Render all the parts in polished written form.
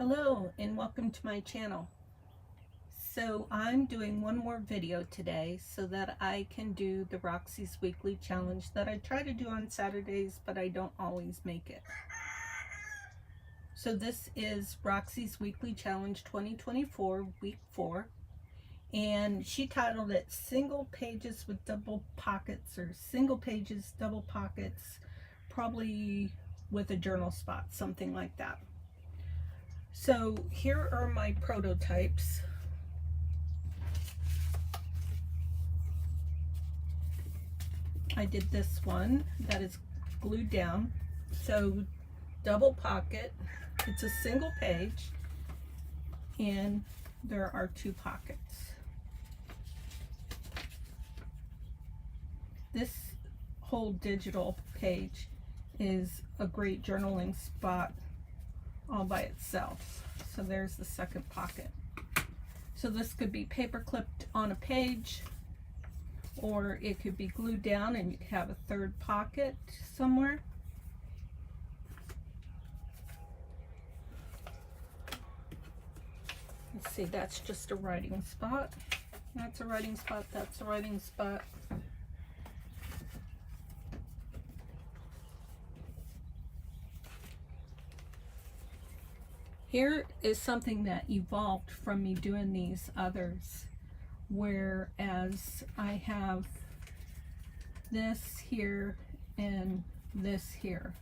Hello and welcome to my channel. So I'm doing one more video today so that I can do the Roxy's weekly challenge that I try to do on Saturdays, but I don't always make it. So this is Roxy's weekly challenge 2024 week 4, and she titled it single pages with double pockets, or single pages double pockets, probably with a journal spot, something like that. So here are my prototypes. I did this one that is glued down. So double pocket, it's a single page, and there are 2 pockets. This whole digital page is a great journaling spot all by itself. So there's the second pocket. So this could be paper clipped on a page, or it could be glued down and you could have a third pocket somewhere. Let's see, that's just a writing spot. That's a writing spot, that's a writing spot. Here is something that evolved from me doing these others, whereas I have this here and this here.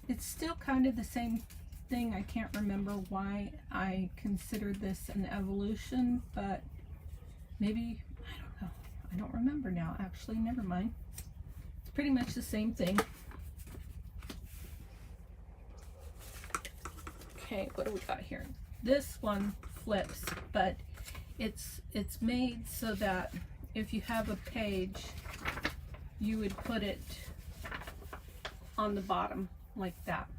It's still kind of the same thing. I can't remember why I consider this an evolution, but maybe, I don't know. I don't remember now, actually, never mind. It's pretty much the same thing. Okay, what do we got here? This one flips, but it's made so that if you have a page, you would put it on the bottom like that.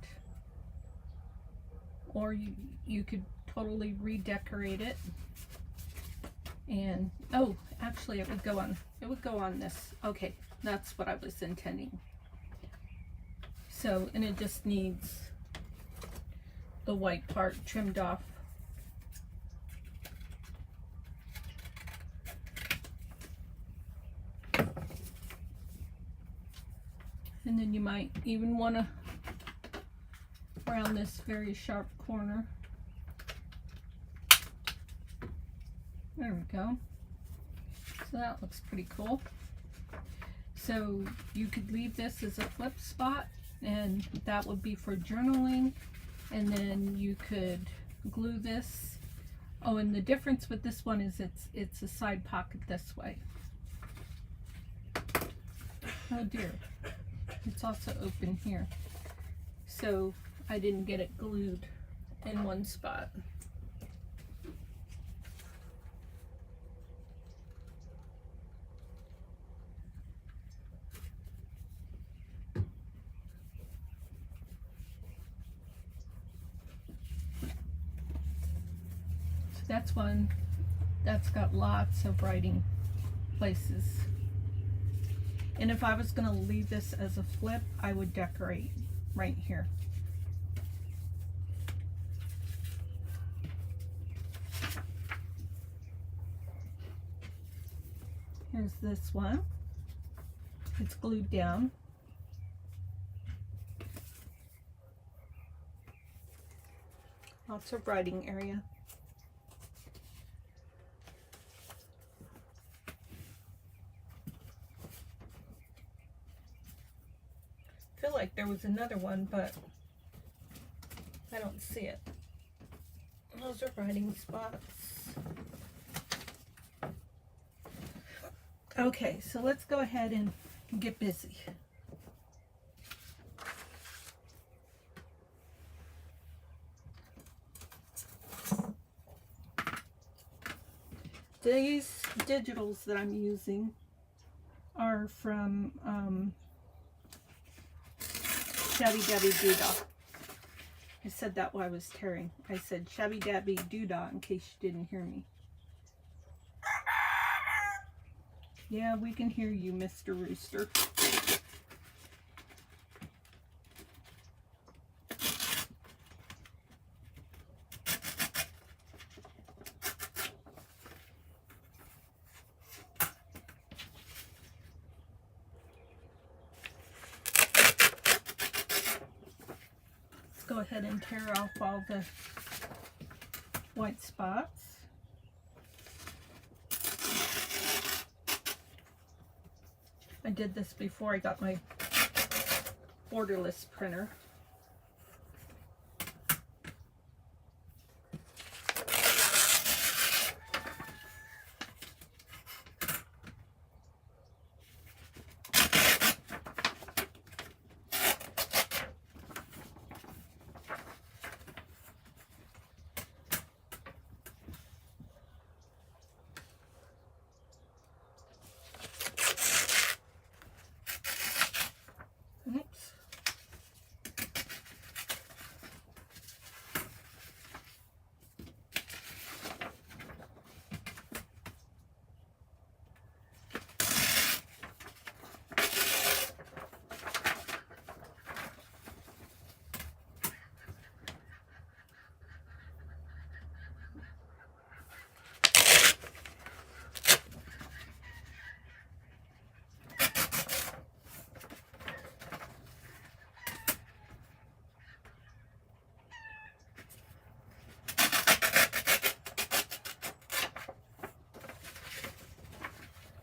Or you could totally redecorate it. And oh, actually it would go on this. Okay, that's what I was intending. So, and it just needs the white part trimmed off. And then you might even want to round this very sharp corner. There we go. So that looks pretty cool. So you could leave this as a flip spot, and that would be for journaling. And then you could glue this. Oh, and the difference with this one is it's a side pocket this way. Oh dear. It's also open here. So I didn't get it glued in one spot. That's one that's got lots of writing places. And if I was going to leave this as a flip, I would decorate right here. Here's this one. It's glued down. Lots of writing area. I feel like there was another one, but I don't see it. Those are writing spots. Okay, so let's go ahead and get busy. These digitals that I'm using are from Shabby Dabby Doodah. I said that while I was tearing. I said Shabby Dabby Doodah in case you didn't hear me. Yeah, we can hear you, Mr. Rooster. let's go ahead and tear off all the white spots. I did this before I got my borderless printer.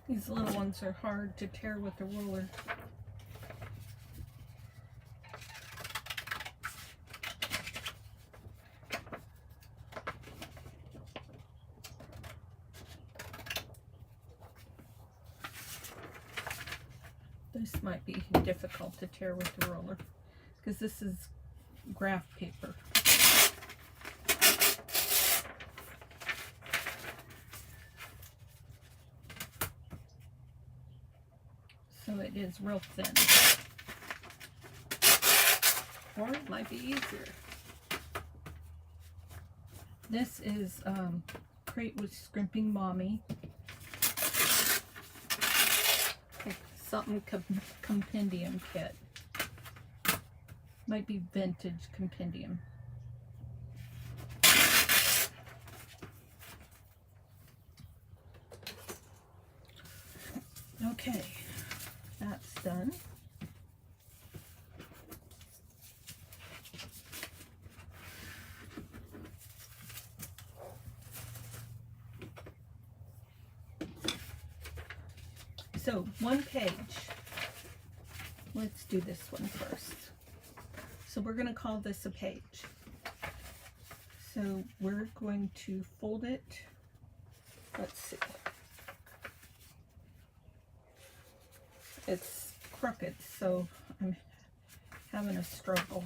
These little ones are hard to tear with the ruler. This might be difficult to tear with the roller because this is graph paper. So it is real thin. Or it might be easier. This is Pritt with Scrimping Mommy. Something compendium kit. Might be vintage compendium. Okay, that's done. So, one page. Let's do this one first. So we're going to call this a page. So we're going to fold it. Let's see. It's crooked, so I'm having a struggle.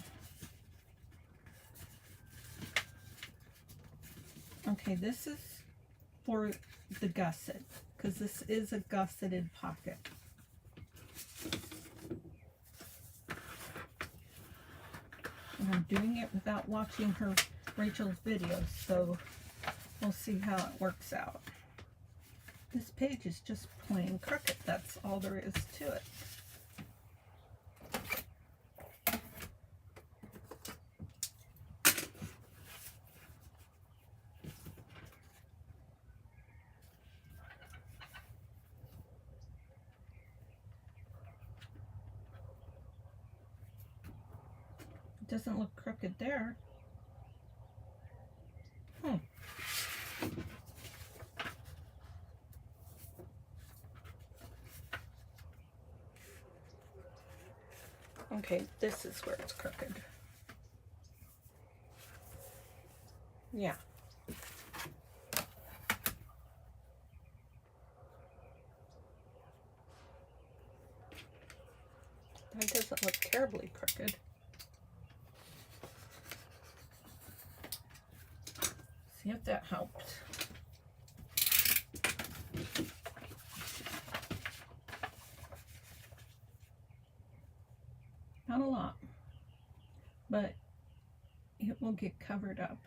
Okay, this is for the gusset, because this is a gusseted pocket. And I'm doing it without watching Rachel's videos, so we'll see how it works out. This page is just plain crooked. That's all there is to it. It doesn't look crooked there. Okay, this is where it's crooked. Yeah. That doesn't look terribly crooked. See if that helps. Not a lot, but it will get covered up.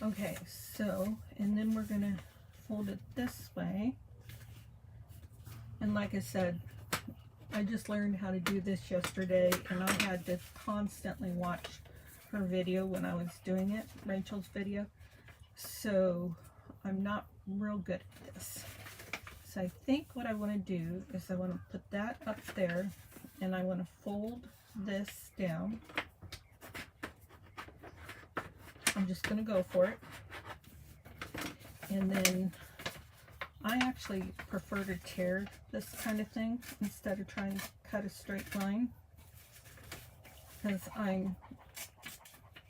Okay, so, and then we're gonna fold it this way. And like I said, I just learned how to do this yesterday, and I had to constantly watch her video when I was doing it, Rachel's video. So I'm not real good at this. So I think what I want to do is I want to put that up there, and I want to fold this down. I'm just going to go for it. And then I actually prefer to tear this kind of thing instead of trying to cut a straight line, because I'm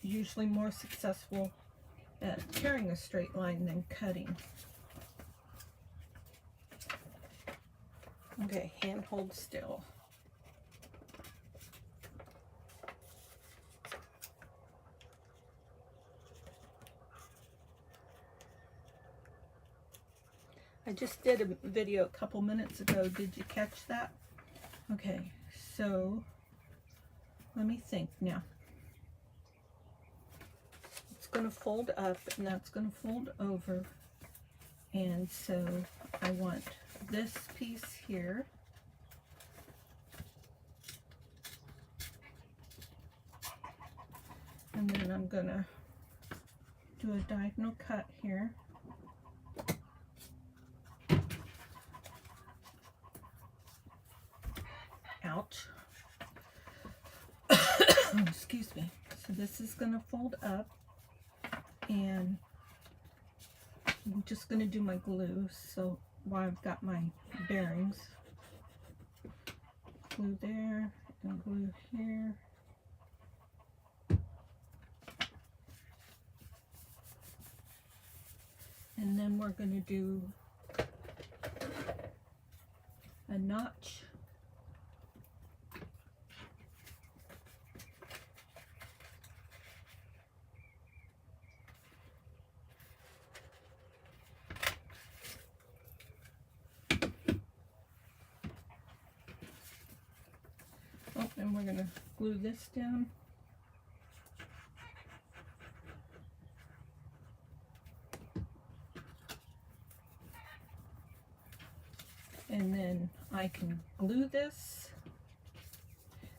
usually more successful at tearing a straight line than cutting. Okay, hand hold still. I just did a video a couple minutes ago. Did you catch that? Okay, so let me think now. It's going to fold up, and that's going to fold over. And so I want this piece here. And then I'm going to do a diagonal cut here. Ouch. Excuse me. So this is going to fold up, and I'm just going to do my glue. So while I've got my bearings, glue there and glue here. And then we're going to do a notch. And we're going to glue this down. And then I can glue this.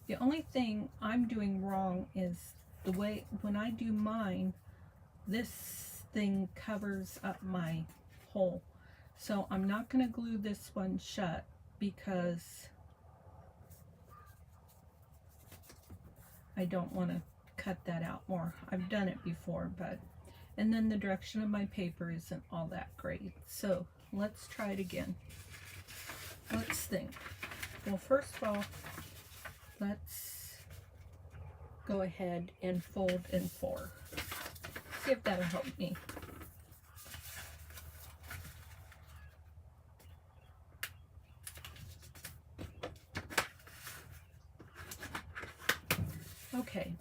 The only thing I'm doing wrong is the way, when I do mine, this thing covers up my hole. So I'm not going to glue this one shut because I don't want to cut that out more. I've done it before, but, and then the direction of my paper isn't all that great. So let's try it again. Let's think. Well, first of all, let's go ahead and fold in 4. See if that'll help me. Okay,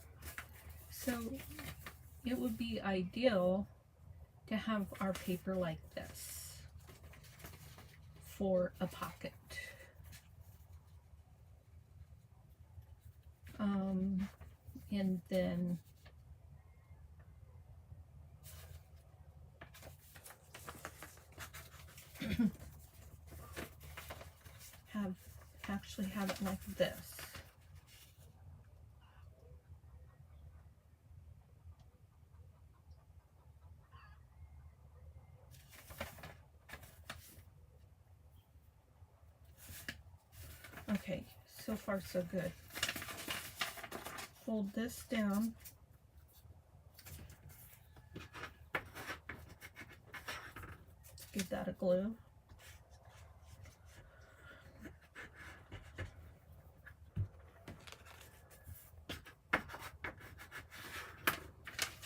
so it would be ideal to have our paper like this for a pocket. And then have it like this. Okay, so far so good. Fold this down. Give that a glue.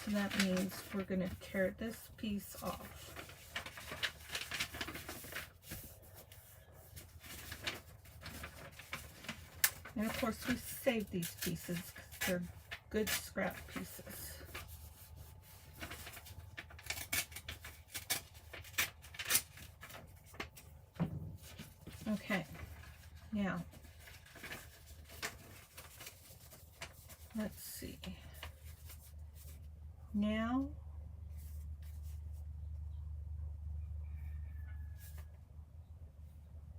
So that means we're going to tear this piece off. And of course we save these pieces because they're good scrap pieces. Okay, now let's see. Now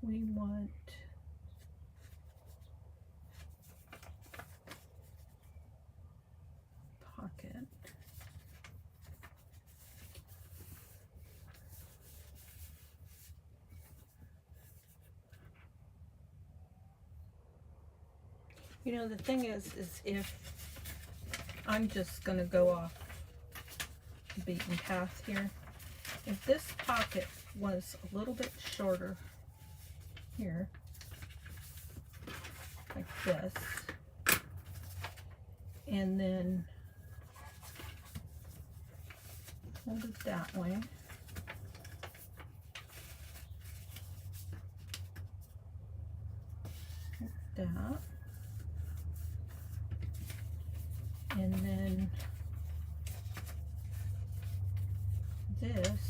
we want pocket. You know, the thing is if I'm just going to go off the beaten path here, if this pocket was a little bit shorter here, like this, and then hold it that way, like that, and then this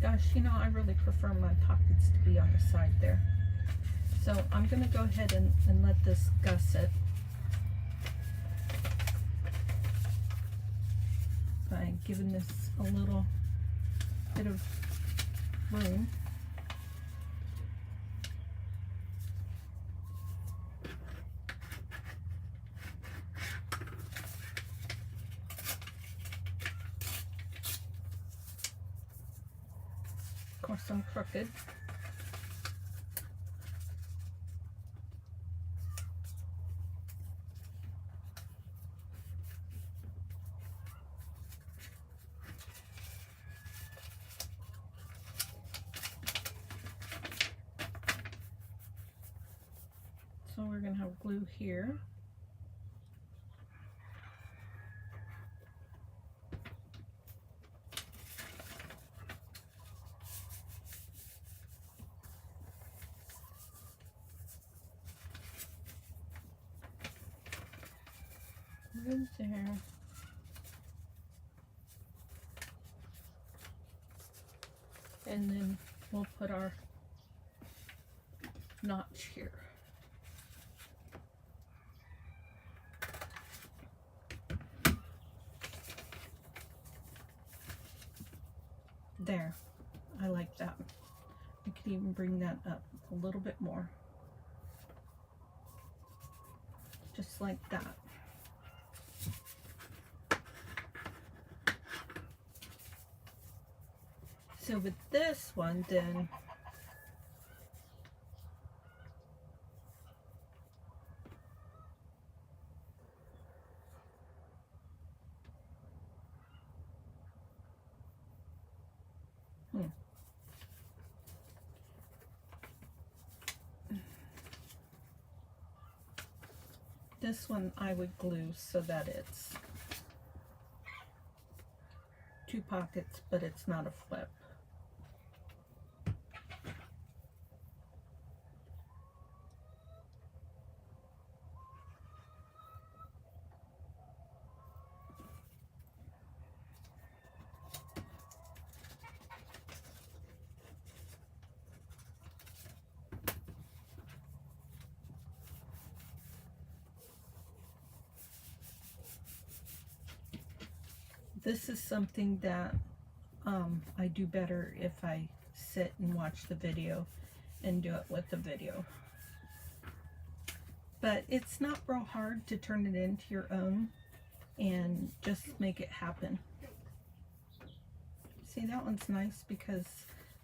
gosh, you know, I really prefer my pockets to be on the side there. So I'm going to go ahead and let this gusset by giving this a little bit of room. Of course, I'm crooked. So we're going to have glue here. Right there. And then we'll put our notch here. There, I like that. I could even bring that up a little bit more. Just like that. So with this one then, this one I would glue so that it's two pockets, but it's not a flip. This is something that I do better if I sit and watch the video and do it with the video. But it's not real hard to turn it into your own and just make it happen. See, that one's nice because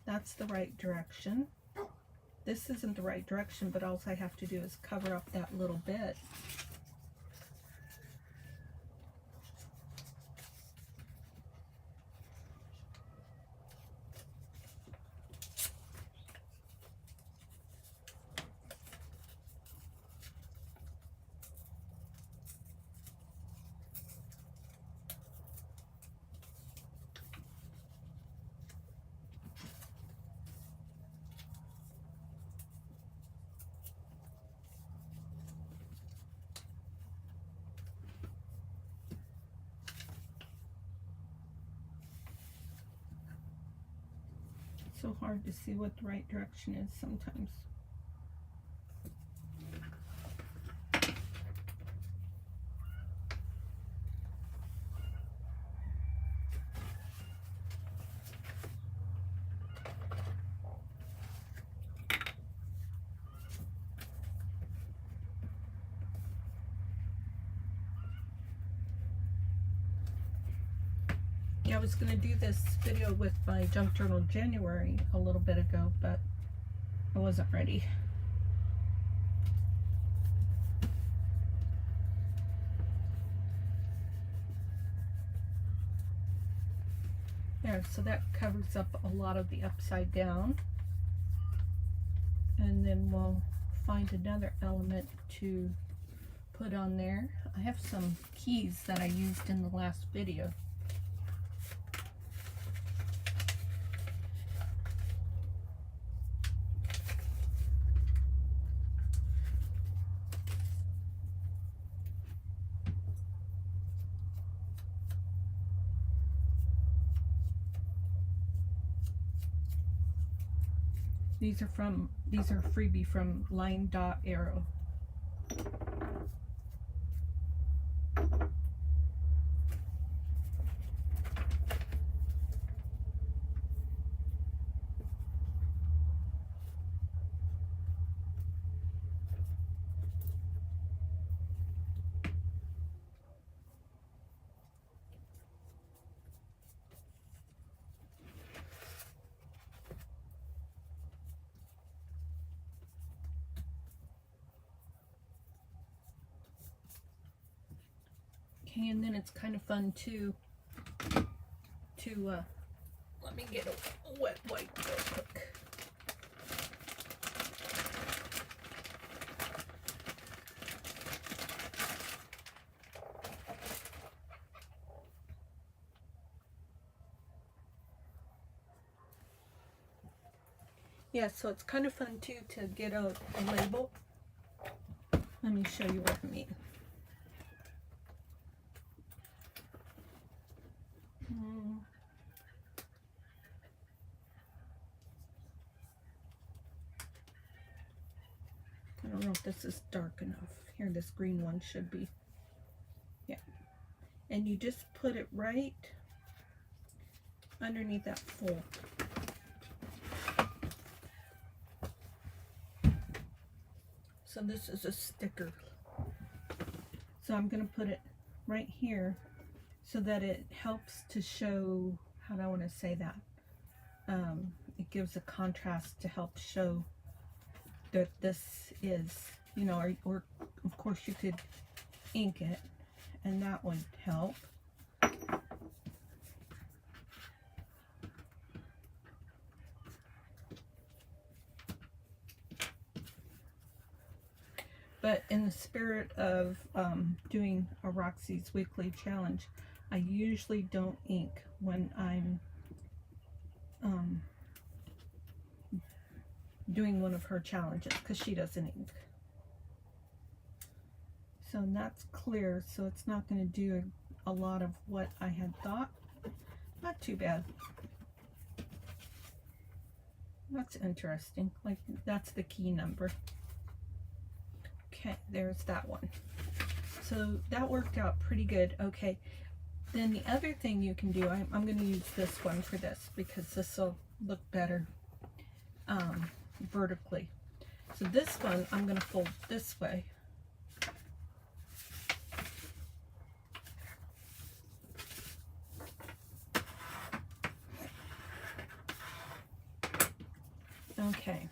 that's the right direction. This isn't the right direction, but all I have to do is cover up that little bit. So hard to see what the right direction is sometimes. I was going to do this video with my junk journal January a little bit ago, but I wasn't ready. There, so that covers up a lot of the upside down. And then we'll find another element to put on there. I have some keys that I used in the last video. These are freebie from Line Dot Arrow. Okay, and then it's kind of fun too to let me get a wet wipe real quick. Yeah, so it's kind of fun too to get a label. Let me show you what I mean. I don't know if this is dark enough. Here, this green one should be. Yeah. And you just put it right underneath that fold. So this is a sticker. So I'm going to put it right here so that it helps to show, how do I want to say that? It gives a contrast to help show that this is, you know, or of course you could ink it and that would help. But in the spirit of doing a Roxy's weekly challenge, I usually don't ink when I'm doing one of her challenges because she doesn't ink. So that's clear, so it's not going to do a lot of what I had thought. Not too bad. That's interesting. Like, that's the key number. Okay, there's that one. So that worked out pretty good. Okay, then the other thing you can do, I'm going to use this one for this because this will look better vertically. So this one I'm going to fold this way. Okay,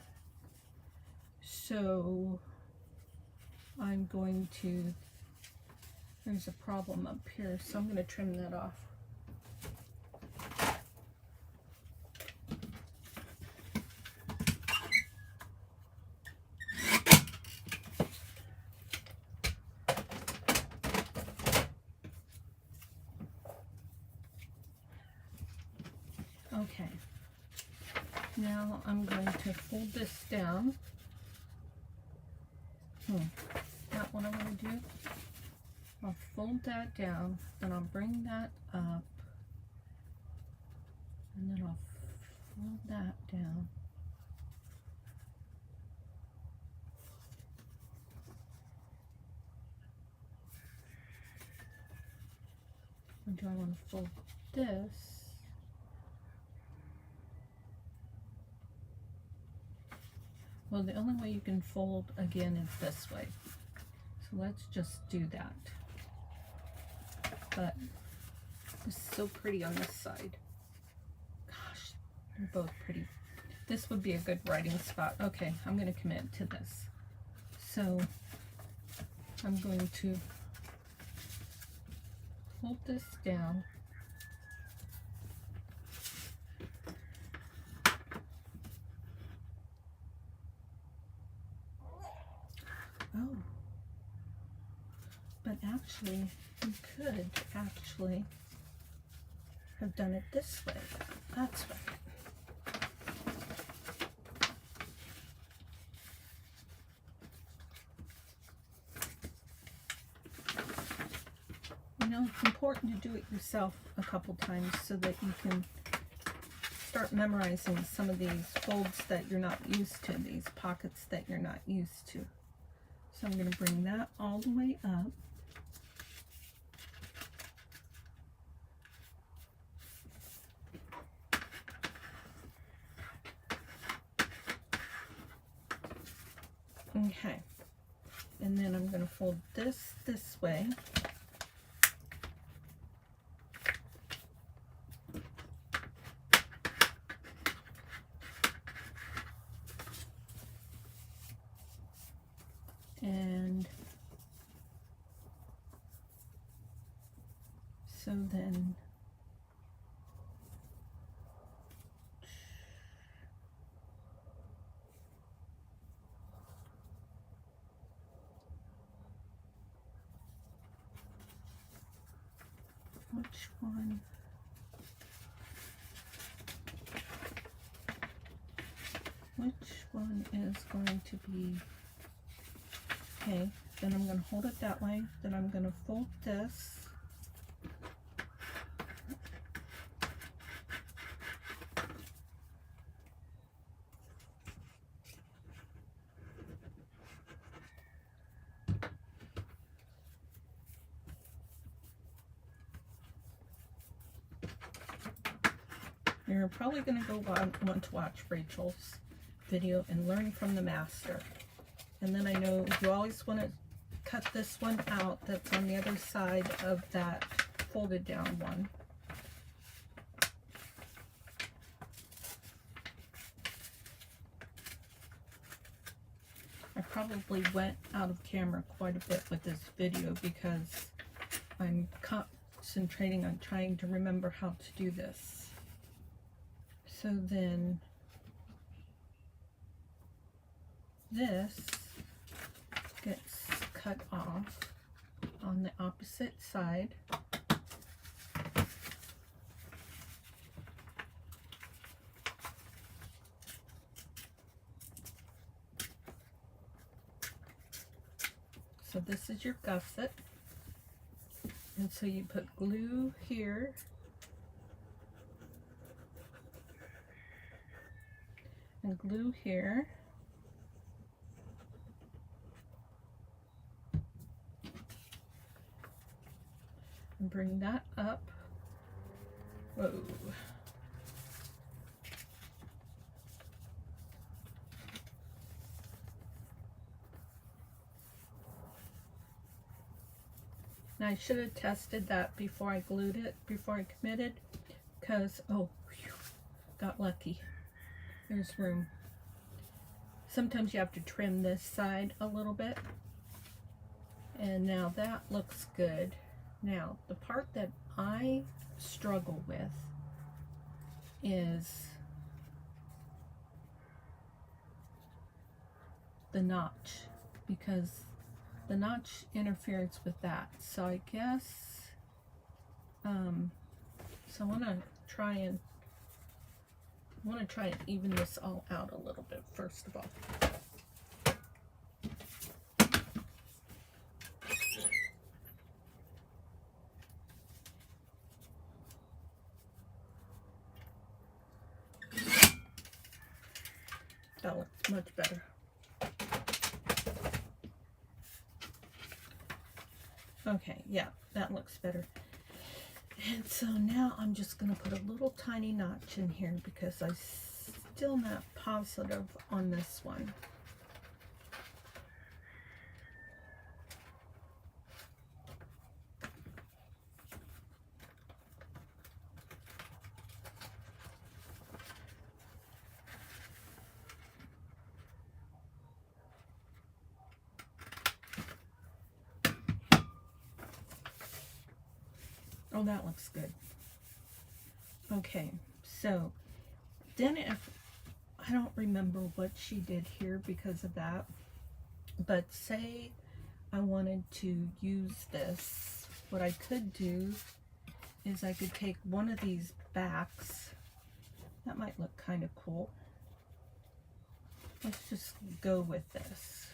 so I'm going to, there's a problem up here, so I'm going to trim that off. Okay, now I'm going to fold this down. Not what I want to do. I'll fold that down, then I'll bring that up, and then I'll fold that down. Or do I want to fold this? Well, the only way you can fold again is this way. So let's just do that. But This is so pretty on this side. Gosh, they're both pretty. This would be a good writing spot. Okay, I'm going to commit to this. So I'm going to hold this down. Oh, but actually, you could actually have done it this way. That's right. You know, it's important to do it yourself a couple times so that you can start memorizing some of these folds that you're not used to, these pockets that you're not used to. So I'm going to bring that all the way up. Okay, and then I'm going to fold this way. And so then which one is going to be, okay, then I'm going to hold it that way, then I'm going to fold this, you're probably going to want to watch Rachel's video and learn from the master. And then I know you always want to cut this one out that's on the other side of that folded down one. I probably went out of camera quite a bit with this video because I'm concentrating on trying to remember how to do this. So then this gets cut off on the opposite side. So this is your gusset. And so you put glue here. And glue here. And bring that up. Whoa. Now I should have tested that before I glued it, before I committed, because, oh, whew, got lucky. There's room. Sometimes you have to trim this side a little bit. And now that looks good. Now, the part that I struggle with is the notch, because the notch interferes with that. So I guess, so I want to try and even this all out a little bit first of all. That looks much better. Okay, yeah, that looks better. And so now I'm just going to put a little tiny notch in here because I'm still not positive on this one. Oh, that looks good. Okay, so then if I don't remember what she did here because of that, but say I wanted to use this, what I could do is I could take one of these backs. That might look kind of cool. Let's just go with this.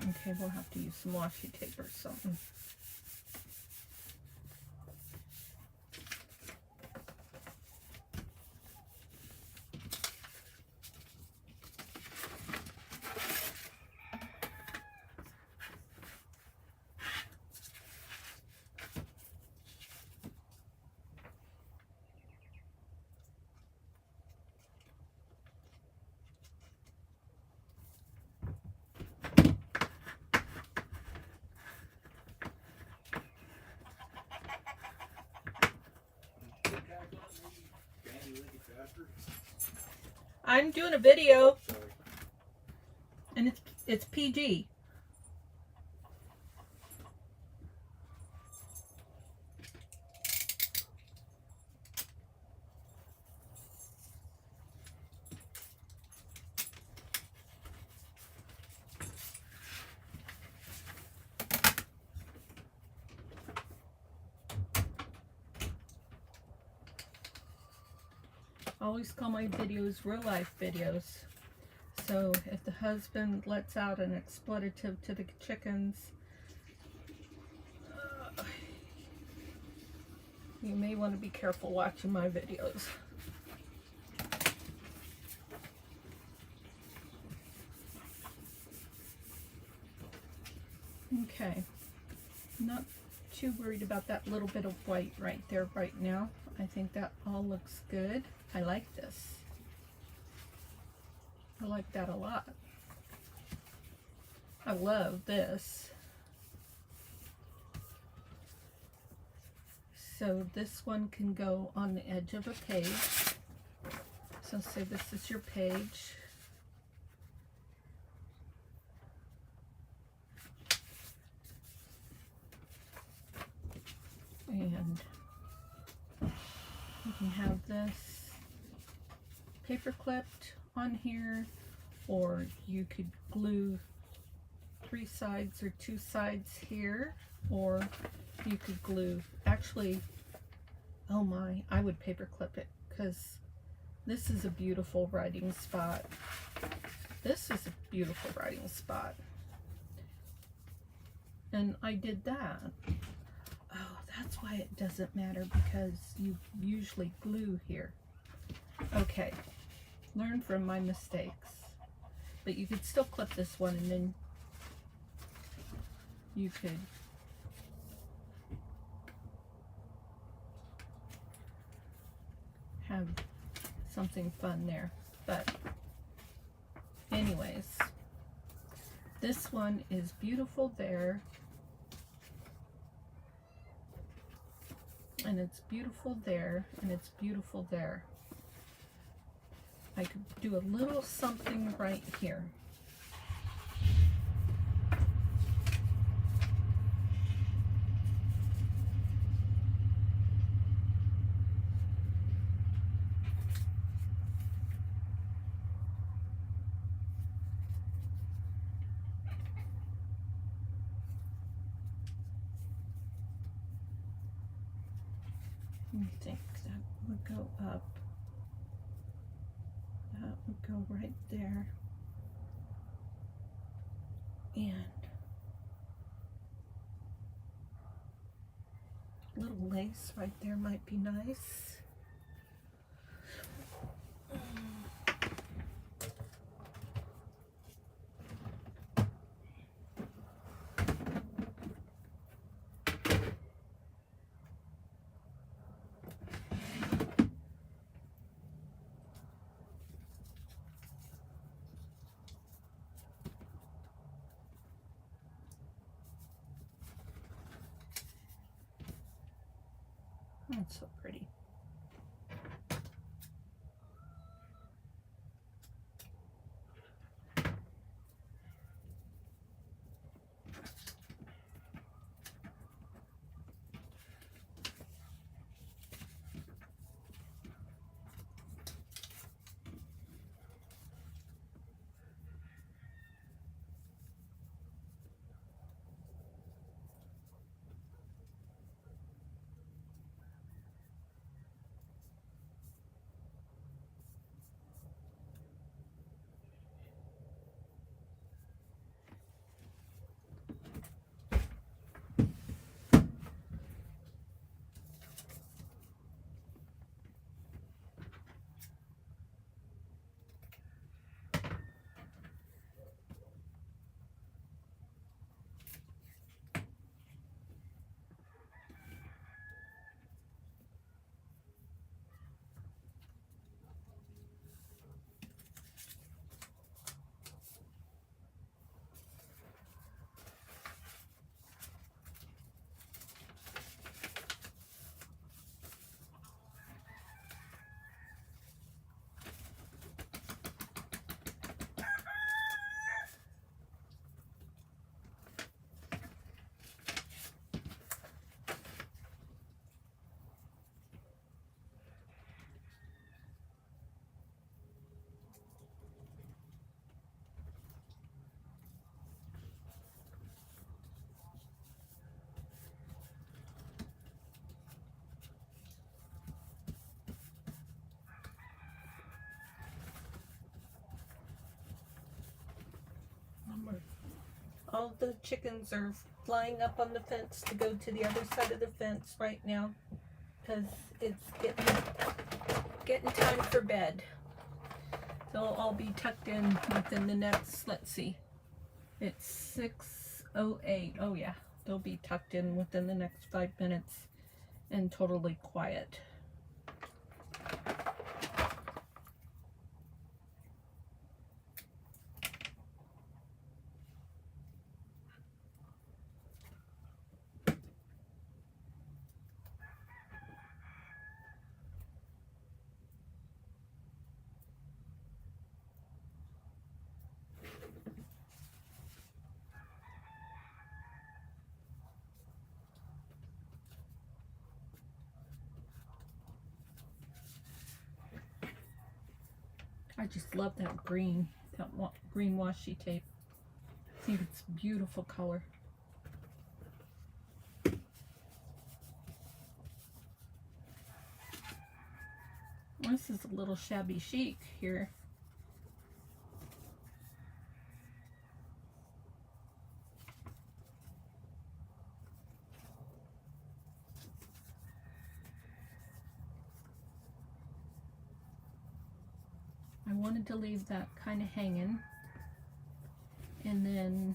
Okay, we'll have to use some washi tape or something. I'm doing a video, and it's PG. I always call my videos real life videos. So if the husband lets out an expletive to the chickens, you may want to be careful watching my videos. Okay, not too worried about that little bit of white right there right now. I think that all looks good. I like this. I like that a lot. I love this. So this one can go on the edge of a page. So say this is your page. And you can have this paper clipped on here, or you could glue 3 sides or 2 sides here, or you could glue, actually, oh my, I would paper clip it because this is a beautiful writing spot. This is a beautiful writing spot. And I did that. Oh, that's why it doesn't matter, because you usually glue here. Okay, learn from my mistakes. But you could still clip this one, and then you could have something fun there. But anyways, this one is beautiful there. And it's beautiful there, and it's beautiful there. I could do a little something right here. I think that would go up. That would go right there. And space right there might be nice. That's so pretty. All the chickens are flying up on the fence to go to the other side of the fence right now because it's getting time for bed. They'll all be tucked in within the next, let's see, it's 6:08. Oh yeah, they'll be tucked in within the next 5 minutes and totally quiet. I just love that green, green washi tape. I think it's a beautiful color. This is a little shabby chic here. I wanted to leave that kind of hanging, and then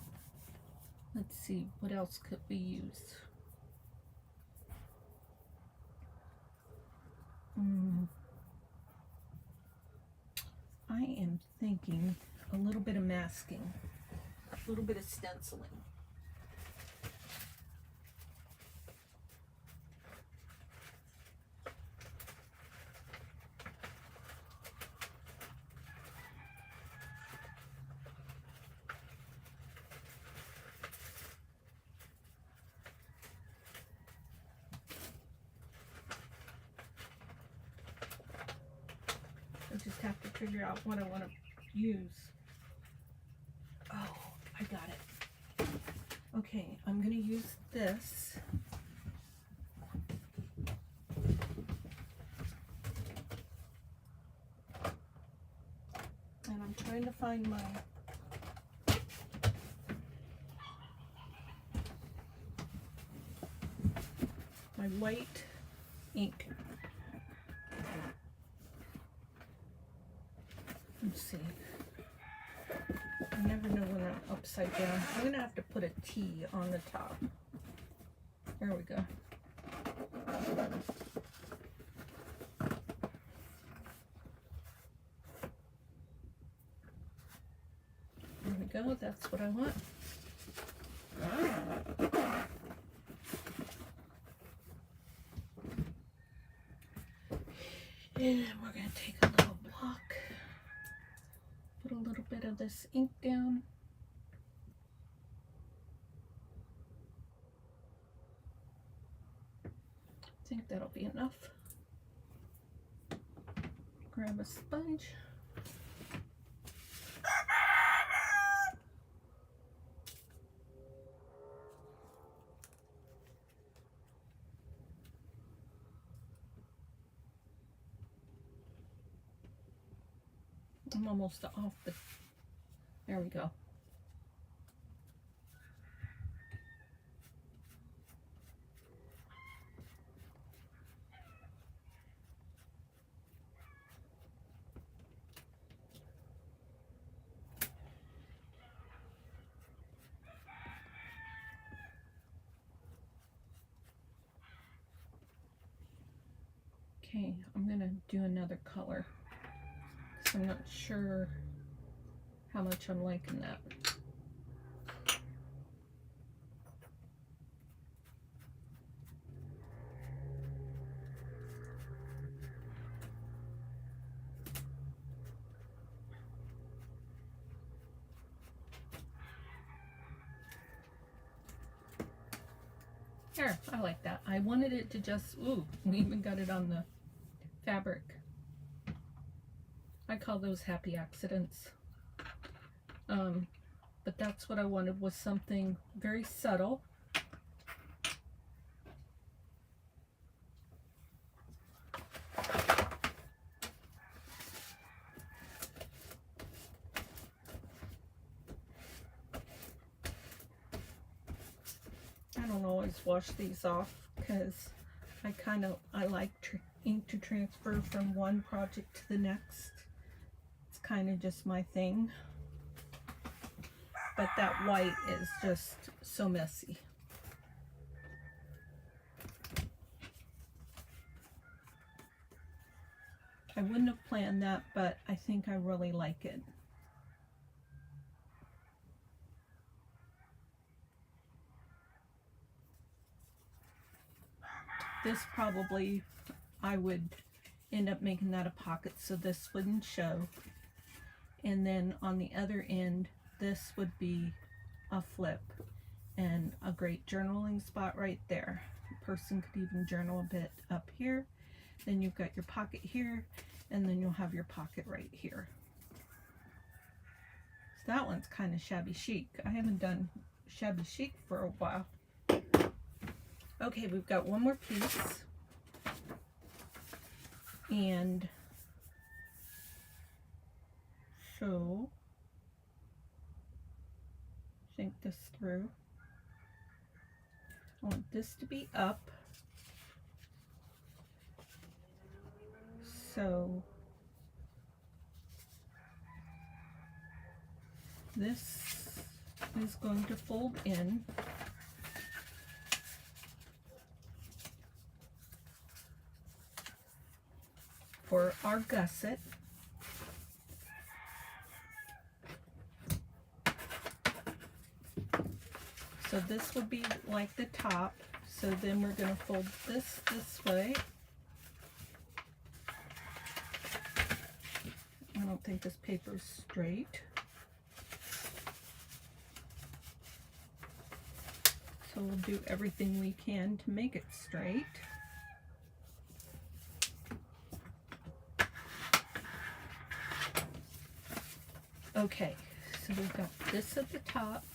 let's see, what else could we use? I am thinking a little bit of masking, a little bit of stenciling. Just have to figure out what I want to use. Oh, I got it. Okay, I'm going to use this. And I'm trying to find my white ink. Let's see. I never know when I'm upside down. I'm gonna have to put a T on the top. There we go. There we go, that's what I want. And we're going to take a little block, put a little bit of this ink down. I think that'll be enough. Grab a sponge. I'm almost off the, there we go. Okay, I'm gonna do another color. I'm not sure how much I'm liking that. There, I like that. I wanted it to just, ooh, we even got it on the fabric. I call those happy accidents. But that's what I wanted, was something very subtle. I don't always wash these off because I like ink to transfer from one project to the next. It's kind of just my thing. But that white is just so messy. I wouldn't have planned that, but I think I really like it. This probably, I would end up making that a pocket so this wouldn't show. And then on the other end, this would be a flip and a great journaling spot right there. A person could even journal a bit up here. Then you've got your pocket here, and then you'll have your pocket right here. So that one's kind of shabby chic. I haven't done shabby chic for a while. Okay, we've got one more piece. And so think this through. I want this to be up. So this is going to fold in. For our gusset. So this would be like the top. So then we're going to fold this way. I don't think this paper's straight. So we'll do everything we can to make it straight. Okay, so we've got this at the top,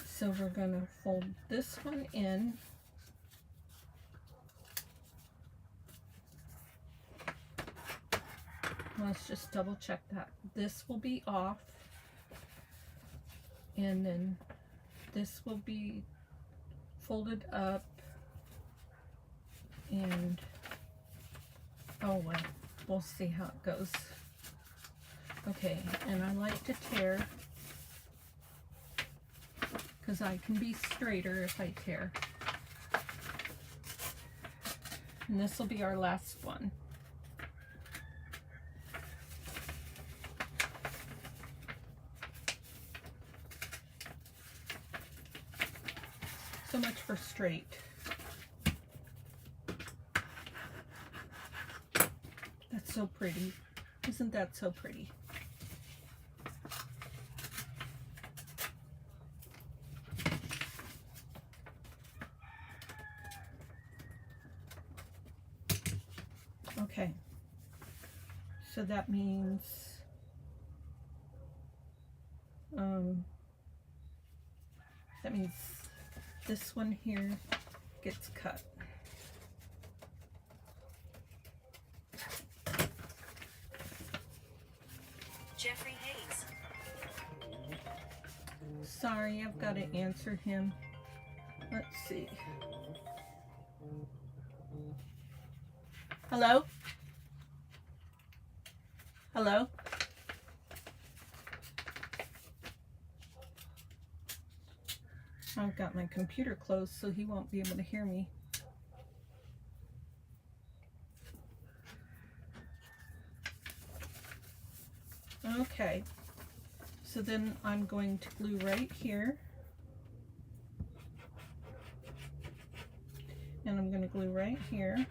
so we're going to fold this one in. Let's just double check that. This will be off, and then this will be folded up and Oh well, we'll see how it goes. Okay, and I like to tear because I can be straighter if I tear. And this will be our last one. So much for straight. That's so pretty. Isn't that so pretty? Okay, so that means this one here gets cut. Jeffrey Hayes. Sorry, I've got to answer him. Let's see. Hello? Hello? I've got my computer closed so he won't be able to hear me. Okay, so then I'm going to glue right here. And I'm going to glue right here.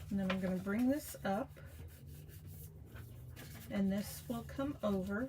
And then I'm going to bring this up. And this will come over.